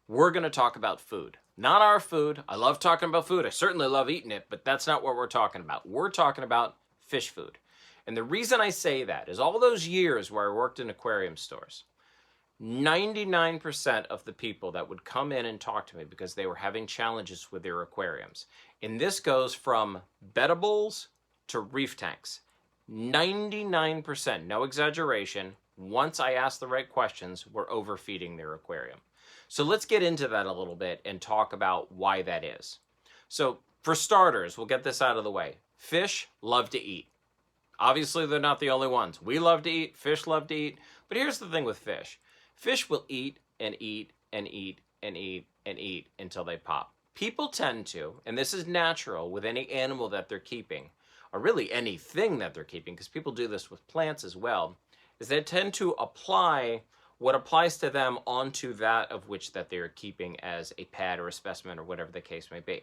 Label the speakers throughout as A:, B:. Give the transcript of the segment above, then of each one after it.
A: we're going to talk about food. Not our food. I love talking about food. I certainly love eating it, but that's not what we're talking about. We're talking about fish food. And the reason I say that is all those years where I worked in aquarium stores, 99% of the people that would come in and talk to me because they were having challenges with their aquariums. And this goes from bettables to reef tanks. 99%, no exaggeration, once I asked the right questions, were overfeeding their aquarium. So let's get into that a little bit and talk about why that is. So for starters, we'll get this out of the way. Fish love to eat. Obviously, they're not the only ones. We love to eat, fish love to eat. But here's the thing with fish. Fish will eat and eat and eat and eat and eat until they pop. People tend to, and this is natural with any animal that they're keeping, or really anything that they're keeping, because people do this with plants as well, is they tend to apply what applies to them onto that of which that they're keeping as a pet or a specimen or whatever the case may be.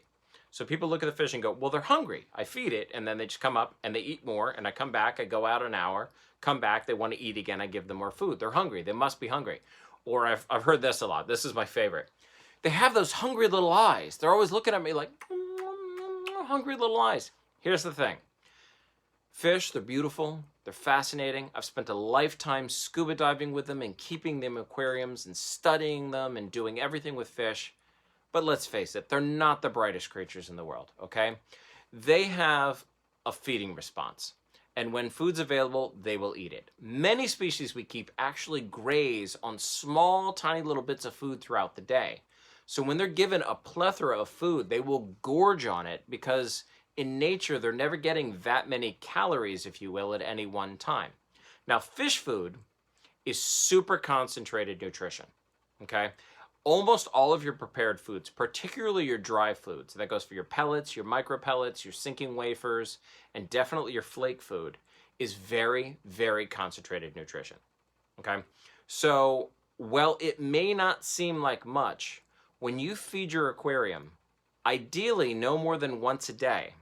A: So people look at the fish and go, well, they're hungry. I feed it, and then they just come up and they eat more, and I come back, I go out an hour, come back, they want to eat again, I give them more food. They're hungry. They must be hungry. Or I've heard this a lot. This is my favorite. They have those hungry little eyes. They're always looking at me like, hungry little eyes. Here's the thing. Fish, they're beautiful. They're fascinating. I've spent a lifetime scuba diving with them and keeping them in aquariums and studying them and doing everything with fish. But let's face it, they're not the brightest creatures in the world, okay? They have a feeding response. And when food's available, they will eat it. Many species we keep actually graze on small, tiny little bits of food throughout the day. So when they're given a plethora of food, they will gorge on it because in nature, they're never getting that many calories, if you will, at any one time. Now, fish food is super concentrated nutrition, okay? Almost all of your prepared foods, particularly your dry foods, that goes for your pellets, your micro pellets, your sinking wafers, and definitely your flake food, is very, very concentrated nutrition, okay? So, while it may not seem like much, when you feed your aquarium, ideally no more than once a day,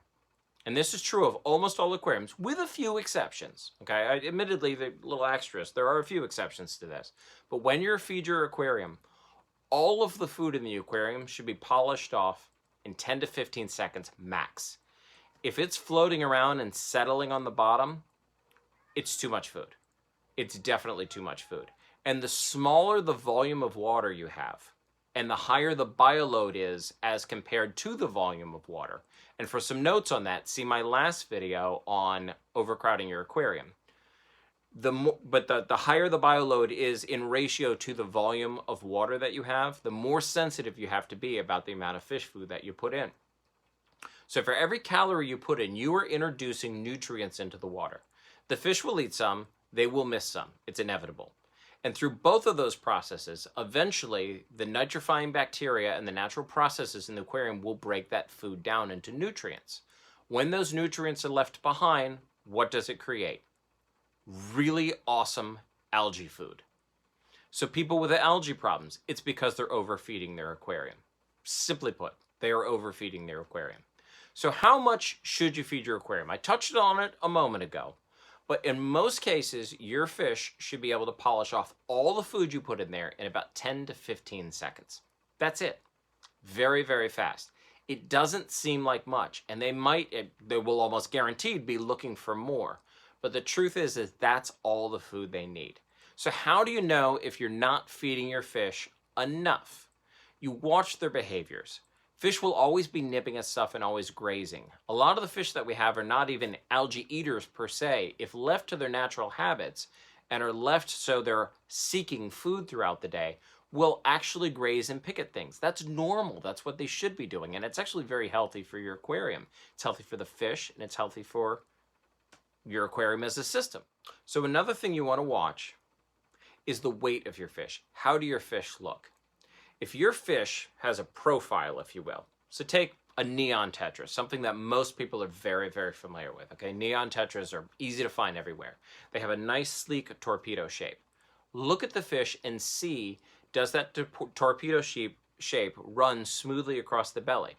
A: and this is true of almost all aquariums, with a few exceptions, okay? Admittedly, the little extras, there are a few exceptions to this, but when you feed your aquarium, all of the food in the aquarium should be polished off in 10 to 15 seconds max. If it's floating around and settling on the bottom, it's too much food. It's definitely too much food. And the smaller the volume of water you have, and the higher the bioload is as compared to the volume of water. And for some notes on that, see my last video on overcrowding your aquarium. But the higher the bioload is in ratio to the volume of water that you have, the more sensitive you have to be about the amount of fish food that you put in. So for every calorie you put in, you are introducing nutrients into the water. The fish will eat some, they will miss some. It's inevitable. And through both of those processes, eventually the nitrifying bacteria and the natural processes in the aquarium will break that food down into nutrients. When those nutrients are left behind, what does it create? Really awesome algae food. So people with algae problems, it's because they're overfeeding their aquarium. Simply put, they are overfeeding their aquarium. So how much should you feed your aquarium? I touched on it a moment ago, but in most cases, your fish should be able to polish off all the food you put in there in about 10 to 15 seconds. That's it. Very, very fast. It doesn't seem like much, and they will almost guaranteed be looking for more. But the truth is that's all the food they need. So how do you know if you're not feeding your fish enough? You watch their behaviors. Fish will always be nipping at stuff and always grazing. A lot of the fish that we have are not even algae eaters per se. If left to their natural habits and are left so they're seeking food throughout the day, will actually graze and pick at things. That's normal. That's what they should be doing. And it's actually very healthy for your aquarium. It's healthy for the fish, and it's healthy for your aquarium as a system. So another thing you want to watch is the weight of your fish. How do your fish look? If your fish has a profile, if you will, so take a neon tetra, something that most people are very, very familiar with, okay? Neon tetras are easy to find everywhere. They have a nice, sleek torpedo shape. Look at the fish and see, does that torpedo shape run smoothly across the belly?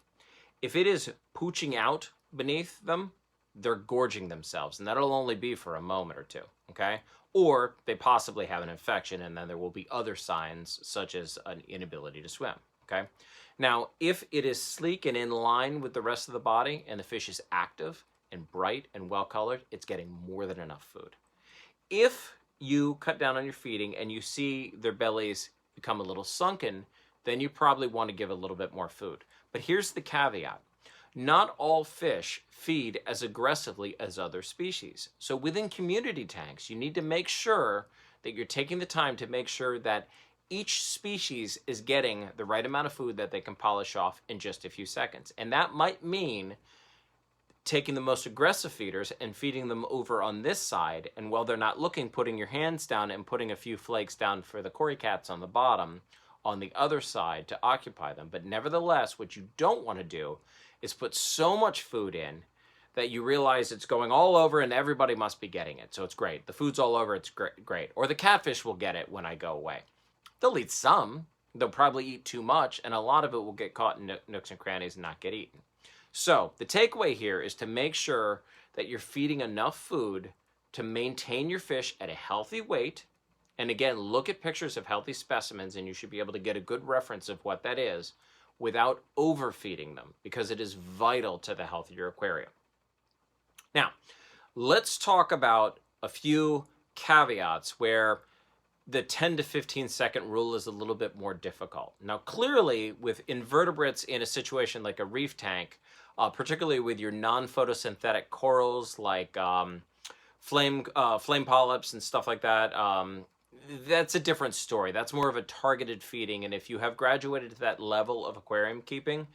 A: If it is pooching out beneath them, they're gorging themselves, and that'll only be for a moment or two, okay? Or they possibly have an infection, and then there will be other signs, such as an inability to swim, okay? Now, if it is sleek and in line with the rest of the body and the fish is active and bright and well-colored, it's getting more than enough food. If you cut down on your feeding and you see their bellies become a little sunken, then you probably want to give a little bit more food. But here's the caveat. Not all fish feed as aggressively as other species. So within community tanks, you need to make sure that you're taking the time to make sure that each species is getting the right amount of food that they can polish off in just a few seconds. And that might mean taking the most aggressive feeders and feeding them over on this side, and while they're not looking, putting your hands down and putting a few flakes down for the cory cats on the bottom on the other side to occupy them. But nevertheless, what you don't want to do is put so much food in that you realize it's going all over and everybody must be getting it. So it's great. The food's all over, it's great. Or the catfish will get it when I go away. They'll eat some. They'll probably eat too much, and a lot of it will get caught in nooks and crannies and not get eaten. So the takeaway here is to make sure that you're feeding enough food to maintain your fish at a healthy weight. And again, look at pictures of healthy specimens and you should be able to get a good reference of what that is without overfeeding them, because it is vital to the health of your aquarium. Now, let's talk about a few caveats where the 10 to 15 second rule is a little bit more difficult. Now, clearly with invertebrates in a situation like a reef tank, particularly with your non-photosynthetic corals like flame polyps and stuff like that, that's a different story. That's more of a targeted feeding. And if you have graduated to that level of aquarium keeping,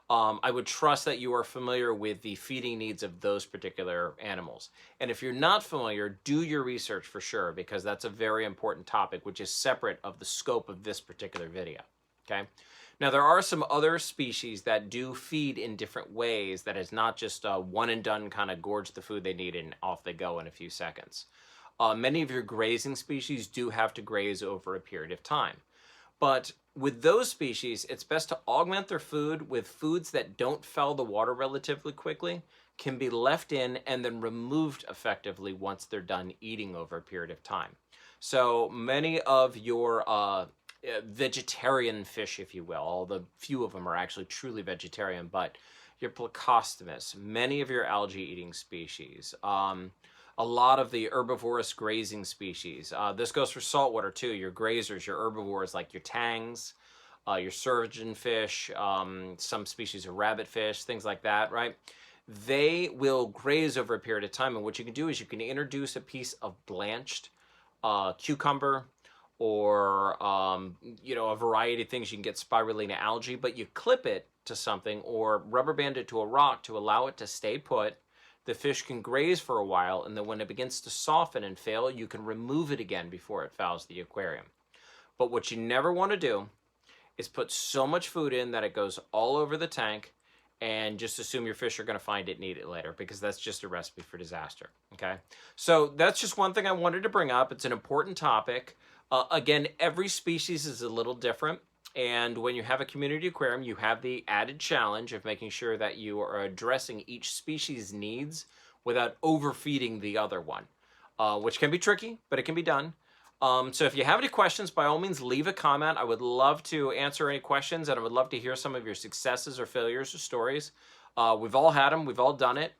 A: I would trust that you are familiar with the feeding needs of those particular animals. And if you're not familiar, do your research for sure, because that's a very important topic, which is separate of the scope of this particular video, okay? Now, there are some other species that do feed in different ways that is not just a one and done kind of gorge the food they need and off they go in a few seconds. Many of your grazing species do have to graze over a period of time. But with those species, it's best to augment their food with foods that don't foul the water relatively quickly, can be left in and then removed effectively once they're done eating over a period of time. So many of your vegetarian fish, if you will, although few of them are actually truly vegetarian, but your plecostomus, many of your algae-eating species, a lot of the herbivorous grazing species. This goes for saltwater too. Your grazers, your herbivores like your tangs, your surgeonfish, some species of rabbitfish, things like that, right? They will graze over a period of time, and what you can do is you can introduce a piece of blanched cucumber or a variety of things. You can get spirulina algae, but you clip it to something or rubber band it to a rock to allow it to stay put. The fish can graze for a while, and then when it begins to soften and fail, you can remove it again before it fouls the aquarium. But what you never want to do is put so much food in that it goes all over the tank and just assume your fish are going to find it and eat it later, because that's just a recipe for disaster, okay? So that's just one thing I wanted to bring up. It's an important topic. Again, every species is a little different. And when you have a community aquarium, you have the added challenge of making sure that you are addressing each species' needs without overfeeding the other one, which can be tricky, but it can be done. So if you have any questions, by all means, leave a comment. I would love to answer any questions, and I would love to hear some of your successes or failures or stories. We've all had them. We've all done it.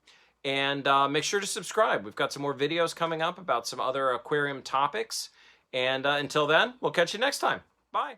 A: And make sure to subscribe. We've got some more videos coming up about some other aquarium topics. And until then, we'll catch you next time. Bye.